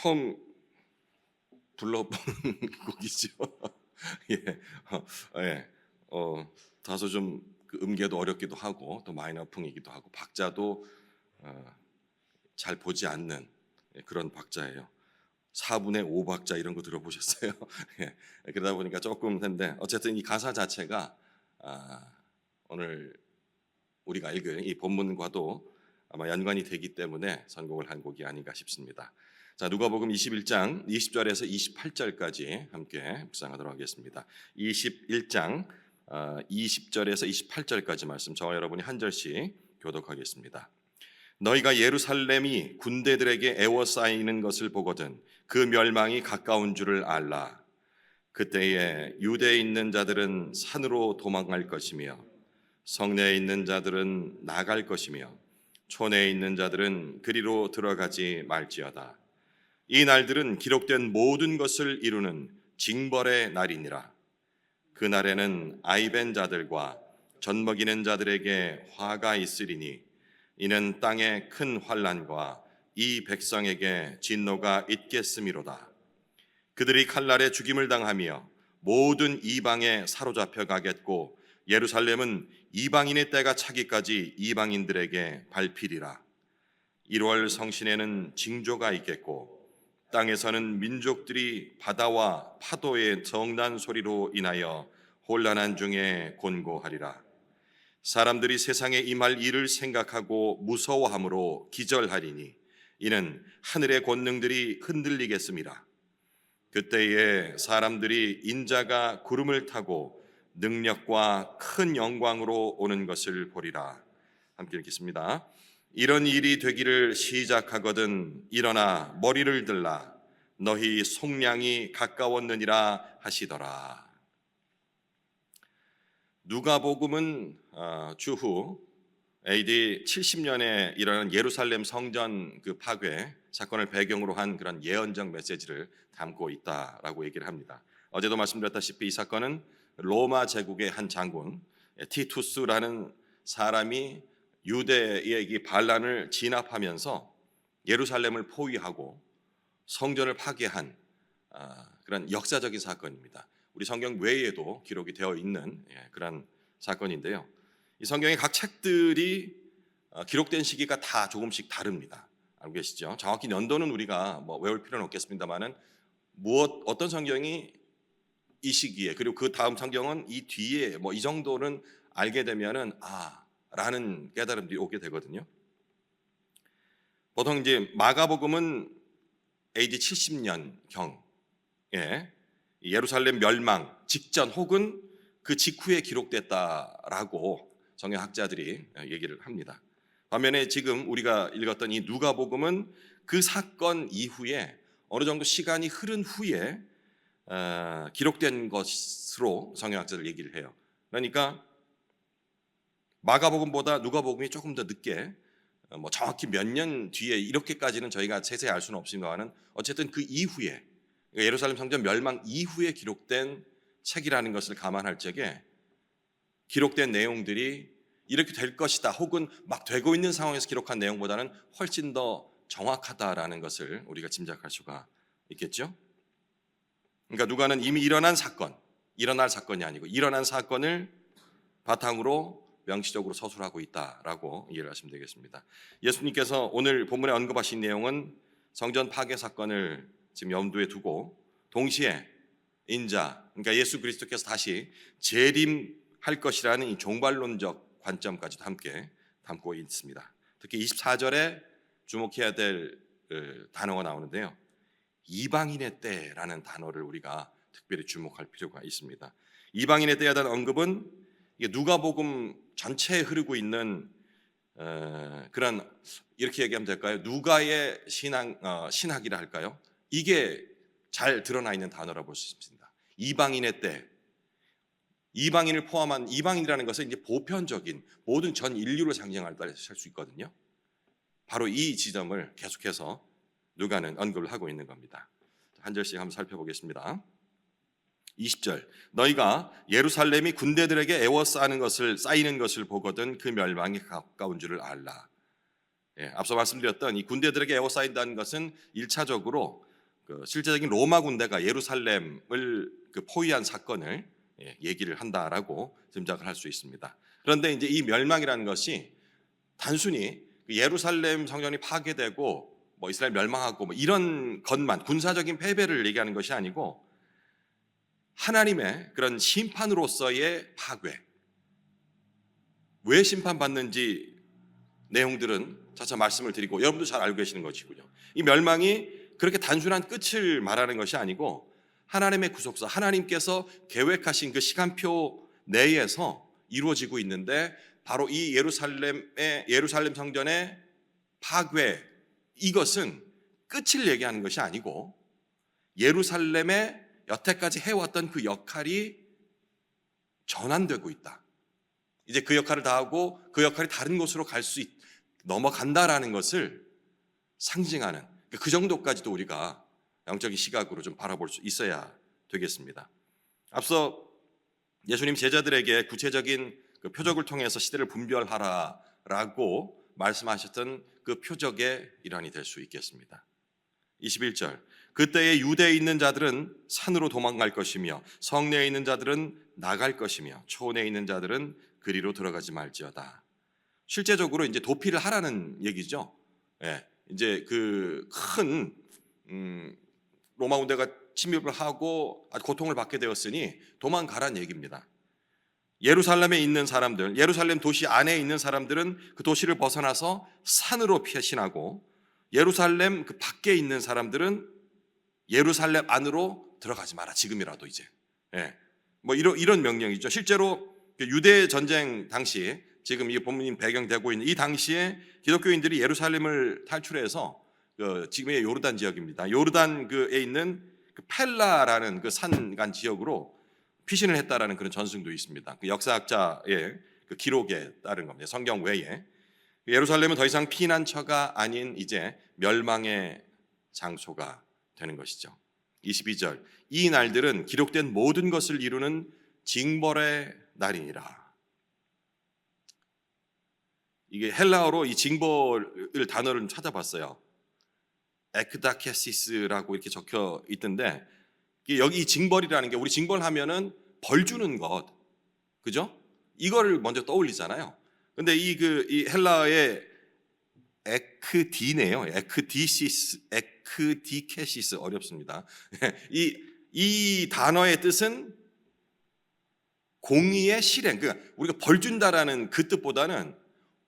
처음 불러본 곡이죠. 예, 예, 다소 좀그 음계도 어렵기도 하고 또 마이너풍이기도 하고 박자도 잘 보지 않는 그런 박자예요. 4분의 5 박자 이런 거 들어보셨어요? 예, 그러다 보니까 조금 했는데 어쨌든 이 가사 자체가 오늘 우리가 읽을 이 본문과도 아마 연관이 되기 때문에 선곡을 한 곡이 아닌가 싶습니다. 자, 누가복음 21장 20절에서 28절까지 함께 묵상하도록 하겠습니다. 21장 20절에서 28절까지 말씀 저와 여러분이 한 절씩 교독하겠습니다. 너희가 예루살렘이 군대들에게 애워싸이는 것을 보거든 그 멸망이 가까운 줄을 알라. 그때에 유대에 있는 자들은 산으로 도망갈 것이며 성내에 있는 자들은 나갈 것이며 촌에 있는 자들은 그리로 들어가지 말지어다. 이 날들은 기록된 모든 것을 이루는 징벌의 날이니라. 그 날에는 아이벤 자들과 젖먹이는 자들에게 화가 있으리니 이는 땅에 큰 환난과 이 백성에게 진노가 있겠음이로다. 그들이 칼날에 죽임을 당하며 모든 이방에 사로잡혀 가겠고 예루살렘은 이방인의 때가 차기까지 이방인들에게 밟히리라. 1월 성신에는 징조가 있겠고 땅에서는 민족들이 바다와 파도의 정난 소리로 인하여 혼란한 중에 곤고하리라. 사람들이 세상에 임할 일을 생각하고 무서워함으로 기절하리니 이는 하늘의 권능들이 흔들리겠음이라. 그때에 사람들이 인자가 구름을 타고 능력과 큰 영광으로 오는 것을 보리라. 함께 읽겠습니다. 이런 일이 되기를 시작하거든 일어나 머리를 들라. 너희 속량이 가까웠느니라 하시더라. 누가복음은 주후 AD 70년에 일어난 예루살렘 성전 그 파괴 사건을 배경으로 한 그런 예언적 메시지를 담고 있다라고 얘기를 합니다. 어제도 말씀드렸다시피 이 사건은 로마 제국의 한 장군 티투스라는 사람이 유대의 이 반란을 진압하면서 예루살렘을 포위하고 성전을 파괴한 그런 역사적인 사건입니다. 우리 성경 외에도 기록이 되어 있는 그런 사건인데요. 이 성경의 각 책들이 기록된 시기가 다 조금씩 다릅니다. 알고 계시죠? 정확히 연도는 우리가 외울 필요는 없겠습니다만은 어떤 성경이 이 시기에 그리고 그 다음 성경은 이 뒤에 이 정도는 알게 되면은 라는 깨달음들이 오게 되거든요. 보통 이제 마가복음은 AD 70년경에 예루살렘 멸망 직전 혹은 그 직후에 기록됐다라고 성경학자들이 얘기를 합니다. 반면에 지금 우리가 읽었던 이 누가복음은 그 사건 이후에 어느 정도 시간이 흐른 후에 기록된 것으로 성경학자들 얘기를 해요. 그러니까 마가복음보다 누가복음이 조금 더 늦게 정확히 몇 년 뒤에 이렇게까지는 저희가 세세히 알 수는 없습니다만 어쨌든 그 이후에 예루살렘 성전 멸망 이후에 기록된 책이라는 것을 감안할 적에 기록된 내용들이 이렇게 될 것이다 혹은 막 되고 있는 상황에서 기록한 내용보다는 훨씬 더 정확하다라는 것을 우리가 짐작할 수가 있겠죠. 그러니까 누가는 이미 일어날 사건이 아니고 일어난 사건을 바탕으로 명시적으로 서술하고 있다라고 이해를 하시면 되겠습니다. 예수님께서 오늘 본문에 언급하신 내용은 성전 파괴 사건을 지금 염두에 두고 동시에 인자, 그러니까 예수 그리스도께서 다시 재림할 것이라는 이 종말론적 관점까지도 함께 담고 있습니다. 특히 24절에 주목해야 될 단어가 나오는데요. 이방인의 때라는 단어를 우리가 특별히 주목할 필요가 있습니다. 이방인의 때에 대한 언급은 누가복음 전체에 흐르고 있는 그런 이렇게 얘기하면 될까요? 누가의 신학이라 할까요? 이게 잘 드러나 있는 단어라 볼 수 있습니다. 이방인의 때, 이방인을 포함한 이방인이라는 것은 이제 보편적인 모든 전 인류를 상징한다 할 수 있거든요. 바로 이 지점을 계속해서 누가는 언급을 하고 있는 겁니다. 한 절씩 한번 살펴보겠습니다. 20절 너희가 예루살렘이 군대들에게 에워싸이는 것을 보거든 그 멸망이 가까운 줄을 알라. 앞서 말씀드렸던 이 군대들에게 에워싸인다는 것은 1차적으로 그 실제적인 로마 군대가 예루살렘을 그 포위한 사건을 얘기를 한다라고 짐작을 할 수 있습니다. 그런데 이제 이 멸망이라는 것이 단순히 예루살렘 성전이 파괴되고 뭐 이스라엘 멸망하고 뭐 이런 것만 군사적인 패배를 얘기하는 것이 아니고 하나님의 그런 심판으로서의 파괴, 왜 심판받는지 내용들은 차차 말씀을 드리고 여러분도 잘 알고 계시는 것이고요. 이 멸망이 그렇게 단순한 끝을 말하는 것이 아니고 하나님의 구속사, 하나님께서 계획하신 그 시간표 내에서 이루어지고 있는데 바로 이 예루살렘 성전의 파괴, 이것은 끝을 얘기하는 것이 아니고 예루살렘에 여태까지 해왔던 그 역할이 전환되고 있다. 이제 그 역할을 다하고 그 역할이 다른 곳으로 넘어간다라는 것을 상징하는 그 정도까지도 우리가 영적인 시각으로 좀 바라볼 수 있어야 되겠습니다. 앞서 예수님 제자들에게 구체적인 그 표적을 통해서 시대를 분별하라라고 말씀하셨던 그 표적의 일환이 될 수 있겠습니다. 21절, 그때에 유대에 있는 자들은 산으로 도망갈 것이며 성내에 있는 자들은 나갈 것이며 초원에 있는 자들은 그리로 들어가지 말지어다. 실제적으로 이제 도피를 하라는 얘기죠. 예, 이제 그 큰 로마 군대가 침입을 하고 아주 고통을 받게 되었으니 도망가란 얘기입니다. 예루살렘에 있는 사람들, 예루살렘 도시 안에 있는 사람들은 그 도시를 벗어나서 산으로 피신하고 예루살렘 그 밖에 있는 사람들은 예루살렘 안으로 들어가지 마라. 지금이라도 이제. 예. 뭐 이런 명령이죠. 실제로 유대 전쟁 당시 지금 이 본문이 배경되고 있는 이 당시에 기독교인들이 예루살렘을 탈출해서 지금의 요르단 지역입니다. 요르단에 있는 그 펠라라는 그 산간 지역으로 피신을 했다라는 그런 전승도 있습니다. 그 역사학자의 그 기록에 따른 겁니다. 성경 외에 예루살렘은 더 이상 피난처가 아닌 이제 멸망의 장소가 되는 것이죠. 22절, 이 날들은 기록된 모든 것을 이루는 징벌의 날이니라. 이게 헬라어로 이 징벌을 단어를 찾아봤어요. 에크다케시스라고 이렇게 적혀 있던데 여기 이 징벌이라는 게 우리 징벌하면은 벌 주는 것, 그죠? 이거를 먼저 떠올리잖아요. 근데 이 헬라어의 에크디네요. 에크디케시스 어렵습니다. 이 단어의 뜻은 공의의 실행. 그러니까 우리가 벌 준다라는 그 뜻보다는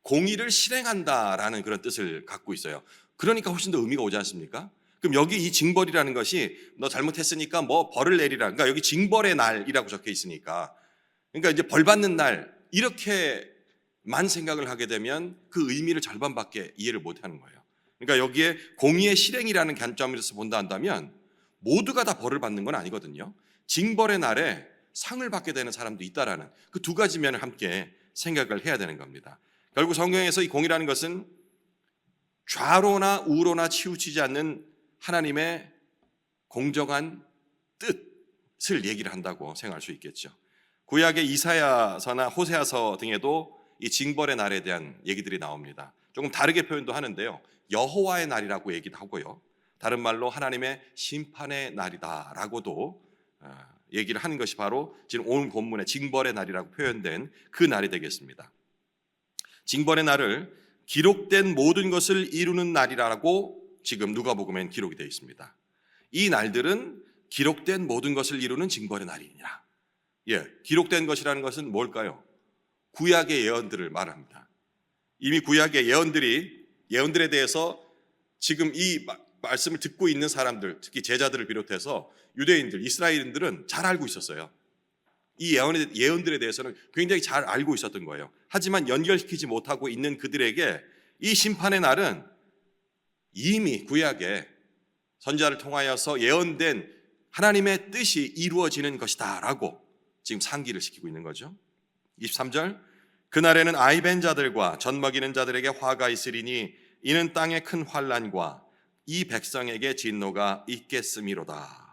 공의를 실행한다라는 그런 뜻을 갖고 있어요. 그러니까 훨씬 더 의미가 오지 않습니까? 그럼 여기 이 징벌이라는 것이 너 잘못했으니까 뭐 벌을 내리라. 그러니까 여기 징벌의 날이라고 적혀 있으니까. 그러니까 이제 벌 받는 날 이렇게만 생각을 하게 되면 그 의미를 절반밖에 이해를 못 하는 거예요. 그러니까 여기에 공의의 실행이라는 관점에서 본다 한다면 모두가 다 벌을 받는 건 아니거든요. 징벌의 날에 상을 받게 되는 사람도 있다라는 그 두 가지 면을 함께 생각을 해야 되는 겁니다. 결국 성경에서 이 공의라는 것은 좌로나 우로나 치우치지 않는 하나님의 공정한 뜻을 얘기를 한다고 생각할 수 있겠죠. 구약의 이사야서나 호세아서 등에도 이 징벌의 날에 대한 얘기들이 나옵니다. 조금 다르게 표현도 하는데요. 여호와의 날이라고 얘기도 하고요. 다른 말로 하나님의 심판의 날이다라고도 얘기를 하는 것이 바로 지금 오늘 본문의 징벌의 날이라고 표현된 그 날이 되겠습니다. 징벌의 날을 기록된 모든 것을 이루는 날이라고 지금 누가복음엔 기록이 되어 있습니다. 이 날들은 기록된 모든 것을 이루는 징벌의 날이니라. 기록된 것이라는 것은 뭘까요? 구약의 예언들을 말합니다. 이미 구약의 예언들에 대해서 지금 이 말씀을 듣고 있는 사람들, 특히 제자들을 비롯해서 유대인들, 이스라엘인들은 잘 알고 있었어요. 이 예언들에 대해서는 굉장히 잘 알고 있었던 거예요. 하지만 연결시키지 못하고 있는 그들에게 이 심판의 날은 이미 구약에 선지자를 통하여서 예언된 하나님의 뜻이 이루어지는 것이다 라고 지금 상기를 시키고 있는 거죠. 23절, 그날에는 아이벤 자들과 젖먹이는 자들에게 화가 있으리니 이는 땅의 큰 환난과 이 백성에게 진노가 있겠음이로다.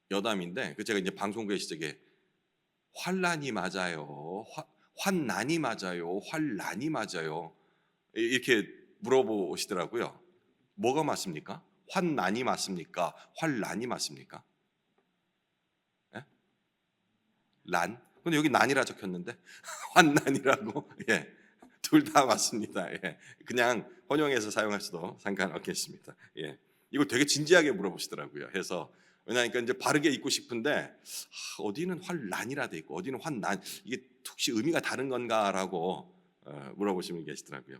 여담인데 제가 이제 방송국에 시작에 환난이 맞아요, 환난이 맞아요, 환난이 맞아요 이렇게 물어보시더라고요. 뭐가 맞습니까? 환난이 맞습니까? 환란이 맞습니까? 예? 란? 근데 여기 난이라 적혔는데 환난이라고? 예. 둘 다 맞습니다. 예. 그냥 혼용해서 사용할 수도 상관없겠습니다. 예. 이거 되게 진지하게 물어보시더라고요. 해서 왜냐니까 이제 바르게 읽고 싶은데 어디는 환란이라 돼 있고 어디는 환난, 이게 혹시 의미가 다른 건가라고 물어보시는 분 계시더라고요.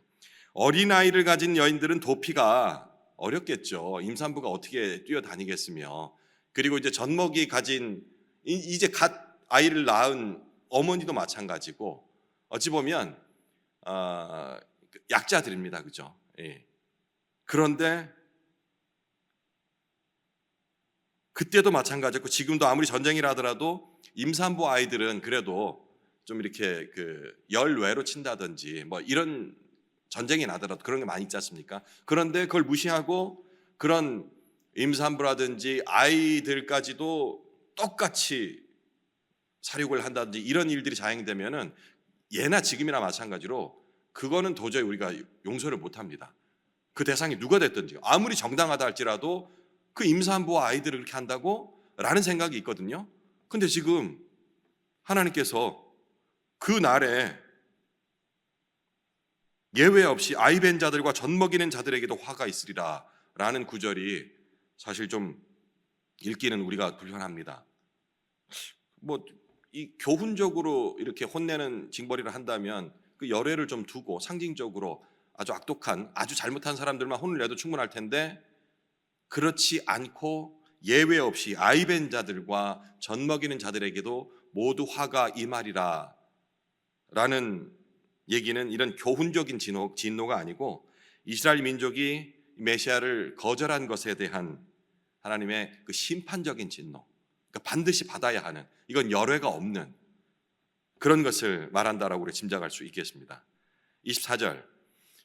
어린아이를 가진 여인들은 도피가 어렵겠죠. 임산부가 어떻게 뛰어다니겠으며, 그리고 이제 젖먹이 가진 이제 갓 아이를 낳은 어머니도 마찬가지고, 어찌 보면 약자들입니다, 그죠? 예. 그런데 그때도 마찬가지였고 지금도 아무리 전쟁이라 하더라도 임산부 아이들은 그래도 좀 이렇게 그 열외로 친다든지 뭐 이런 전쟁이 나더라도 그런 게 많이 있지 않습니까? 그런데 그걸 무시하고 그런 임산부라든지 아이들까지도 똑같이 사육을 한다든지 이런 일들이 자행되면은 예나 지금이나 마찬가지로 그거는 도저히 우리가 용서를 못 합니다. 그 대상이 누가 됐든지 아무리 정당하다 할지라도 그 임산부와 아이들을 그렇게 한다고? 라는 생각이 있거든요. 근데 지금 하나님께서 그 날에 예외 없이 아이벤 자들과 젖먹이는 자들에게도 화가 있으리라 라는 구절이 사실 좀 읽기는 우리가 불편합니다. 뭐 이 교훈적으로 이렇게 혼내는 징벌이를 한다면 그 열애를 좀 두고 상징적으로 아주 악독한 아주 잘못한 사람들만 혼을 내도 충분할 텐데, 그렇지 않고 예외 없이 아이벤 자들과 젖먹이는 자들에게도 모두 화가 임하리라 라는 얘기는 이런 교훈적인 진노가 아니고 이스라엘 민족이 메시아를 거절한 것에 대한 하나님의 그 심판적인 진노, 그러니까 반드시 받아야 하는, 이건 열외가 없는 그런 것을 말한다라고 우리 짐작할 수 있겠습니다. 24절,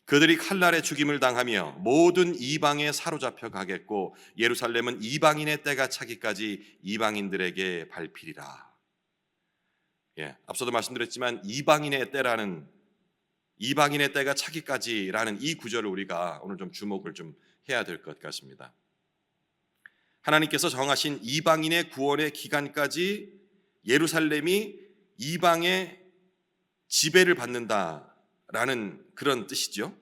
그들이 칼날에 죽임을 당하며 모든 이방에 사로잡혀 가겠고 예루살렘은 이방인의 때가 차기까지 이방인들에게 밟히리라. 예, 앞서도 말씀드렸지만 이방인의 때가 차기까지라는 이 구절을 우리가 오늘 좀 주목을 좀 해야 될 것 같습니다. 하나님께서 정하신 이방인의 구원의 기간까지 예루살렘이 이방의 지배를 받는다라는 그런 뜻이죠.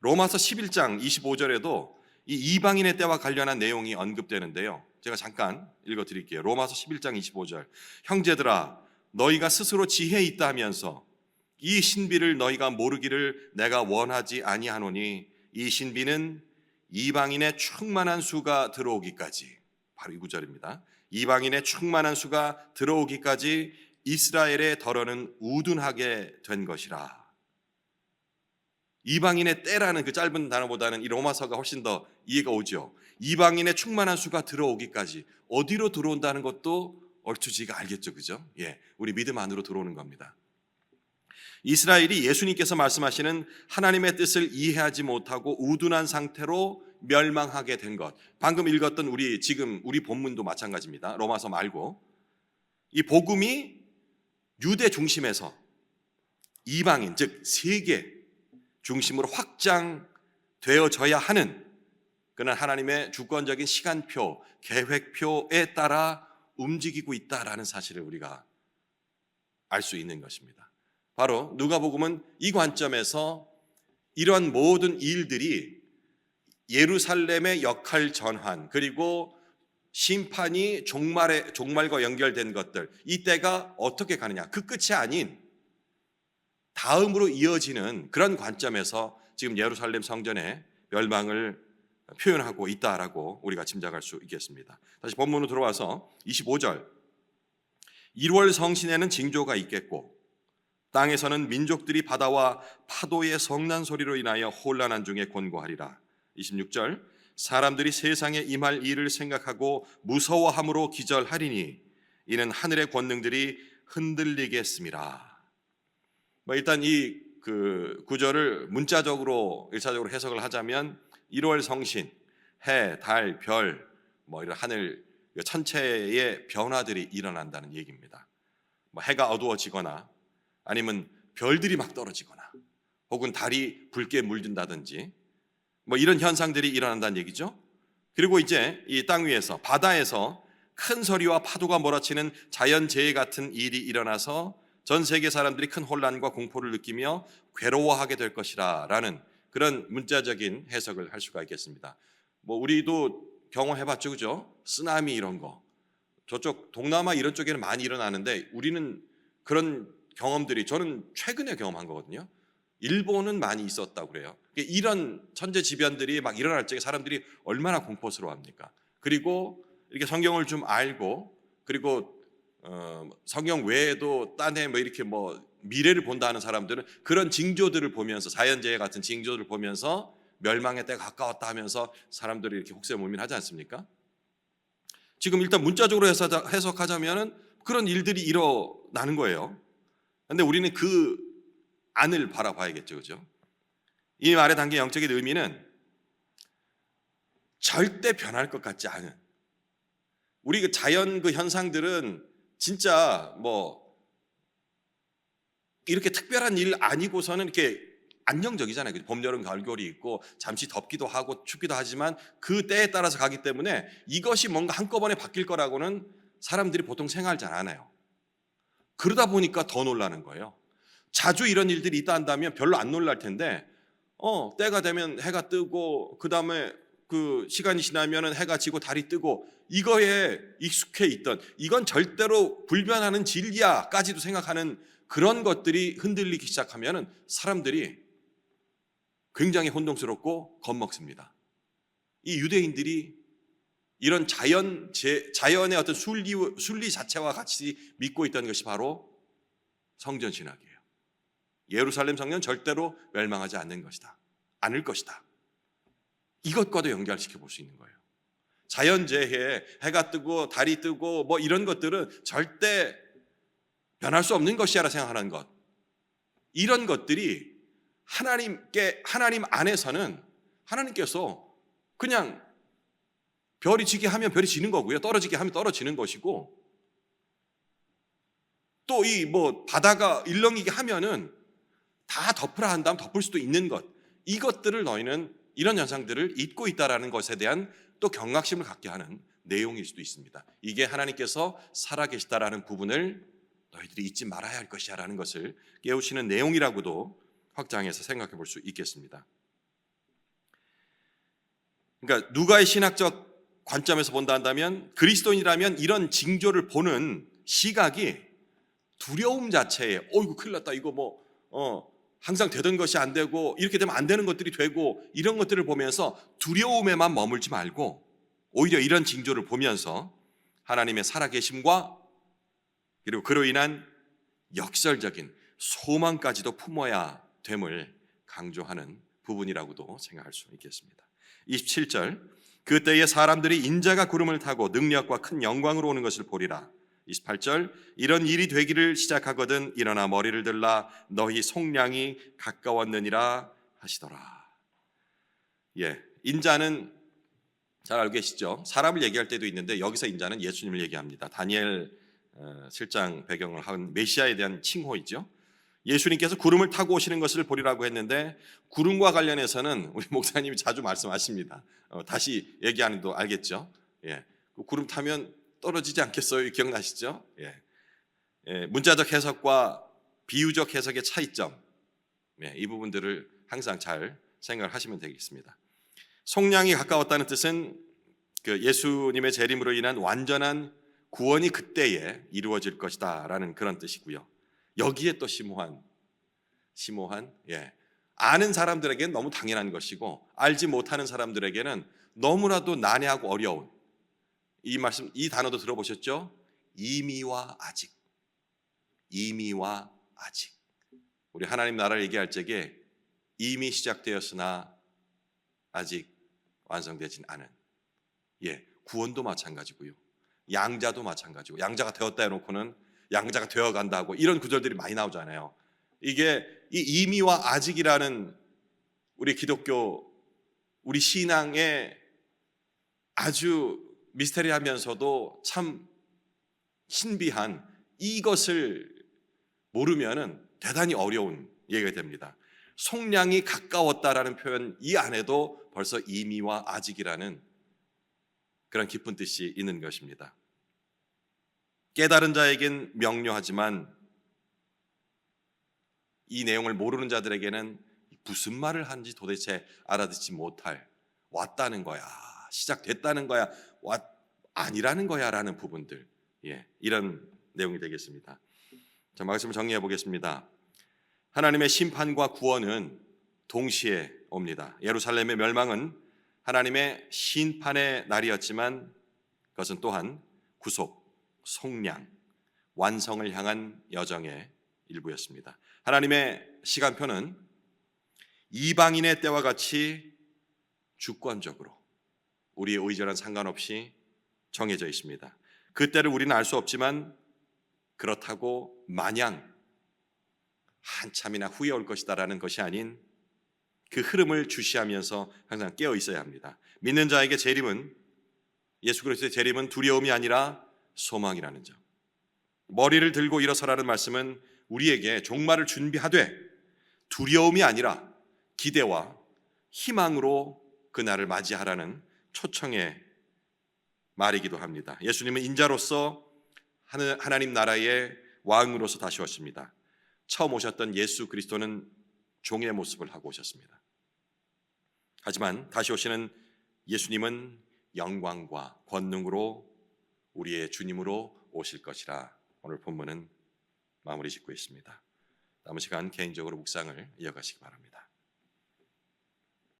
로마서 11장 25절에도 이 이방인의 때와 관련한 내용이 언급되는데요. 제가 잠깐 읽어드릴게요. 로마서 11장 25절, 형제들아 너희가 스스로 지혜 있다 하면서 이 신비를 너희가 모르기를 내가 원하지 아니하노니 이 신비는 이방인의 충만한 수가 들어오기까지, 바로 이 구절입니다. 이방인의 충만한 수가 들어오기까지 이스라엘의 덜어는 우둔하게 된 것이라. 이방인의 때라는 그 짧은 단어보다는 이 로마서가 훨씬 더 이해가 오죠. 이방인의 충만한 수가 들어오기까지, 어디로 들어온다는 것도 얼추 지가 알겠죠, 그죠? 예, 우리 믿음 안으로 들어오는 겁니다. 이스라엘이 예수님께서 말씀하시는 하나님의 뜻을 이해하지 못하고 우둔한 상태로 멸망하게 된 것, 방금 읽었던 지금 우리 본문도 마찬가지입니다. 로마서 말고 이 복음이 유대 중심에서 이방인, 즉 세계 중심으로 확장되어져야 하는 그런 하나님의 주권적인 시간표, 계획표에 따라 움직이고 있다라는 사실을 우리가 알 수 있는 것입니다. 바로 누가복음은 이 관점에서 이런 모든 일들이 예루살렘의 역할 전환, 그리고 심판이 종말과 연결된 것들, 이 때가 어떻게 가느냐, 그 끝이 아닌 다음으로 이어지는 그런 관점에서 지금 예루살렘 성전의 멸망을 표현하고 있다라고 우리가 짐작할 수 있겠습니다. 다시 본문으로 들어와서 25절, 1월 성신에는 징조가 있겠고 땅에서는 민족들이 바다와 파도의 성난 소리로 인하여 혼란한 중에 곤고하리라. 26절, 사람들이 세상에 임할 일을 생각하고 무서워함으로 기절하리니 이는 하늘의 권능들이 흔들리겠음이라. 일단 이 구절을 문자적으로 1차적으로 해석을 하자면 1월 성신, 해, 달, 별, 이런 하늘 천체의 변화들이 일어난다는 얘기입니다. 해가 어두워지거나 아니면 별들이 막 떨어지거나 혹은 달이 붉게 물든다든지 뭐 이런 현상들이 일어난다는 얘기죠. 그리고 이제 이 땅 위에서 바다에서 큰 소리와 파도가 몰아치는 자연재해 같은 일이 일어나서 전 세계 사람들이 큰 혼란과 공포를 느끼며 괴로워하게 될 것이라라는 그런 문자적인 해석을 할 수가 있겠습니다. 뭐 우리도 경험해봤죠, 그죠? 쓰나미 이런 거. 저쪽 동남아 이런 쪽에는 많이 일어나는데 우리는 그런 경험들이 저는 최근에 경험한 거거든요. 일본은 많이 있었다고 그래요. 이런 천재지변들이 막 일어날 적에 사람들이 얼마나 공포스러워합니까? 그리고 이렇게 성경을 좀 알고 그리고 성경 외에도 딴에 뭐 이렇게 뭐 미래를 본다 하는 사람들은 그런 징조들을 보면서 자연재해 같은 징조들을 보면서 멸망의 때가 가까웠다 하면서 사람들이 이렇게 혹세무민하지 않습니까? 지금 일단 문자적으로 해석하자면은 그런 일들이 일어나는 거예요. 근데 우리는 그 안을 바라봐야겠죠, 그죠? 이 말에 담긴 영적인 의미는 절대 변할 것 같지 않은, 우리 그 자연 그 현상들은 진짜 뭐 이렇게 특별한 일 아니고서는 이렇게 안정적이잖아요. 봄, 여름, 가을, 겨울이 있고 잠시 덥기도 하고 춥기도 하지만 그 때에 따라서 가기 때문에 이것이 뭔가 한꺼번에 바뀔 거라고는 사람들이 보통 생각을 잘 안 해요. 그러다 보니까 더 놀라는 거예요. 자주 이런 일들이 있다 한다면 별로 안 놀랄 텐데 때가 되면 해가 뜨고 그 다음에 그 시간이 지나면 해가 지고 달이 뜨고 이거에 익숙해 있던, 이건 절대로 불변하는 진리야까지도 생각하는 그런 것들이 흔들리기 시작하면 사람들이 굉장히 혼동스럽고 겁먹습니다. 이 유대인들이 이런 자연의 어떤 순리 자체와 같이 믿고 있다는 것이 바로 성전 신학이에요. 예루살렘 성전 절대로 멸망하지 않을 것이다. 이것과도 연결시켜 볼 수 있는 거예요. 자연재해에 해가 뜨고 달이 뜨고 뭐 이런 것들은 절대 변할 수 없는 것이라 생각하는 것, 이런 것들이 하나님 안에서는 하나님께서 그냥 별이 지게 하면 별이 지는 거고요, 떨어지게 하면 떨어지는 것이고, 또 이 뭐 바다가 일렁이게 하면은 다 덮으라 한다면 덮을 수도 있는 것, 이것들을 너희는 이런 현상들을 잊고 있다라는 것에 대한 또 경각심을 갖게 하는 내용일 수도 있습니다. 이게 하나님께서 살아계시다라는 부분을 너희들이 잊지 말아야 할 것이야 라는 것을 깨우치는 내용이라고도 확장해서 생각해 볼 수 있겠습니다. 그러니까 누가의 신학적 관점에서 본다 한다면 그리스도인이라면 이런 징조를 보는 시각이 두려움 자체에 어이구 큰일 났다, 이거 뭐 항상 되던 것이 안 되고 이렇게 되면 안 되는 것들이 되고, 이런 것들을 보면서 두려움에만 머물지 말고 오히려 이런 징조를 보면서 하나님의 살아계심과 그리고 그로 인한 역설적인 소망까지도 품어야 됨을 강조하는 부분이라고도 생각할 수 있겠습니다. 27절, 그때에 사람들이 인자가 구름을 타고 능력과 큰 영광으로 오는 것을 보리라. 28절, 이런 일이 되기를 시작하거든 일어나 머리를 들라 너희 속량이 가까웠느니라 하시더라. 인자는 잘 알고 계시죠? 사람을 얘기할 때도 있는데 여기서 인자는 예수님을 얘기합니다. 다니엘 7장 배경을 한 메시아에 대한 칭호이죠. 예수님께서 구름을 타고 오시는 것을 보리라고 했는데 구름과 관련해서는 우리 목사님이 자주 말씀하십니다. 다시 얘기하는 도 알겠죠? 그 구름 타면 떨어지지 않겠어요? 기억나시죠? 문자적 해석과 비유적 해석의 차이점, 이 부분들을 항상 잘 생각을 하시면 되겠습니다. 속량이 가까웠다는 뜻은 그 예수님의 재림으로 인한 완전한 구원이 그때에 이루어질 것이다 라는 그런 뜻이고요. 여기에 또 심오한 아는 사람들에게는 너무 당연한 것이고 알지 못하는 사람들에게는 너무나도 난해하고 어려운 이 말씀, 이 단어도 들어보셨죠? 이미와 아직. 우리 하나님 나라를 얘기할 적에 이미 시작되었으나 아직 완성되진 않은, 구원도 마찬가지고요, 양자도 마찬가지고, 양자가 되었다 해놓고는 양자가 되어간다고 이런 구절들이 많이 나오잖아요. 이게 이 이미와 아직이라는 우리 기독교, 우리 신앙의 아주 미스테리하면서도 참 신비한 이것을 모르면은 대단히 어려운 얘기가 됩니다. 속량이 가까웠다라는 표현 이 안에도 벌써 이미와 아직이라는 그런 깊은 뜻이 있는 것입니다. 깨달은 자에겐 명료하지만 이 내용을 모르는 자들에게는 무슨 말을 하는지 도대체 알아듣지 못할, 왔다는 거야, 시작됐다는 거야, 아니라는 거야 라는 부분들, 이런 내용이 되겠습니다. 자, 말씀을 정리해 보겠습니다. 하나님의 심판과 구원은 동시에 옵니다. 예루살렘의 멸망은 하나님의 심판의 날이었지만 그것은 또한 구속, 속량, 완성을 향한 여정의 일부였습니다. 하나님의 시간표는 이방인의 때와 같이 주권적으로 우리의 의지와는 상관없이 정해져 있습니다. 그 때를 우리는 알 수 없지만 그렇다고 마냥 한참이나 후에 올 것이다라는 것이 아닌 그 흐름을 주시하면서 항상 깨어 있어야 합니다. 믿는 자에게 재림은, 예수 그리스도의 재림은 두려움이 아니라 소망이라는 점. 머리를 들고 일어서라는 말씀은 우리에게 종말을 준비하되 두려움이 아니라 기대와 희망으로 그날을 맞이하라는 초청의 말이기도 합니다. 예수님은 인자로서 하나님 나라의 왕으로서 다시 오십니다. 처음 오셨던 예수 그리스도는 종의 모습을 하고 오셨습니다. 하지만 다시 오시는 예수님은 영광과 권능으로 우리의 주님으로 오실 것이라 오늘 본문은 마무리 짓고 있습니다. 남은 시간 개인적으로 묵상을 이어가시기 바랍니다.